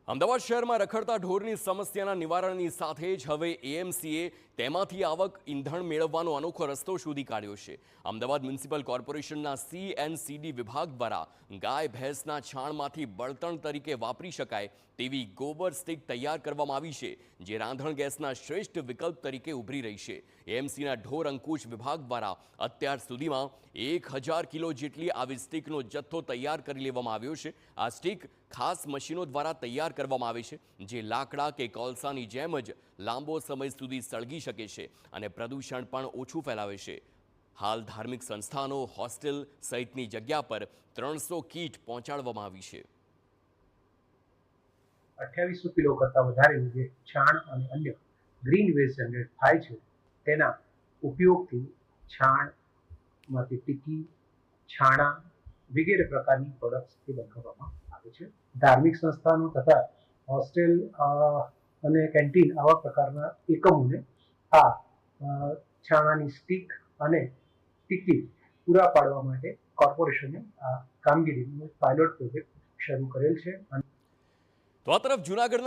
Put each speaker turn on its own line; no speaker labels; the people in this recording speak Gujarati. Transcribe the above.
અમદાવાદ શહેરમાં રખડતા ઢોરની સમસ્યાના નિવારણની સાથે જ હવે એએમસીએ તેમાંથી આવક ઈંધણ મેળવવાનો અનોખો રસ્તો શોધી કાઢ્યો છે। અમદાવાદ મ્યુનિસિપલ કોર્પોરેશનના સીએનસીડી વિભાગ દ્વારા ગાય ભેંસના છાણમાંથી બળતણ તરીકે વાપરી શકાય તેવી ગોબર સ્ટિક તૈયાર કરવામાં આવી છે, જે રાંધણ ગેસના શ્રેષ્ઠ વિકલ્પ તરીકે ઉભરી રહી છે। એએમસીના ઢોર અંકુશ વિભાગ દ્વારા અત્યાર સુધીમાં 1000 કિલો જેટલી આવી સ્ટિકનો જથ્થો તૈયાર કરી લેવામાં આવ્યો છે। આ સ્ટિક ખાસ મશીનો દ્વારા તૈયાર કરવામાં આવે છે, જે લાકડા કે કોલસાની જેમ જ લાંબો સમય સુધી સળગી શકે છે અને પ્રદૂષણ પણ ઓછું ફેલાવે છે। હાલ ધાર્મિક સંસ્થાનો, હોસ્ટેલ સહિતની જગ્યા પર 300 કીટ પહોંચાડવામાં આવી છે।
2800 કિલો કરતાં વધારેનું જે છાણ અને અન્ય ગ્રીન વેસ્ટ જનરેટ થાય છે તેના ઉપયોગથી છાણમાંથી ટીકી, છાણા વગેરે પ્રકારની પ્રોડક્ટ્સ બનાવવામાં આવે છે। ધાર્મિક સંસ્થાનો તથા હોસ્ટેલ અને કેન્ટીન આવા પ્રકારના એકમોને આ છાણાની સ્ટીક અને ટીકી પૂરા પાડવા માટે કોર્પોરેશને આ કામગીરીનું પાયલોટ પ્રોજેક્ટ શરૂ કરેલ છે।
તો આ તરફ જૂનાગઢના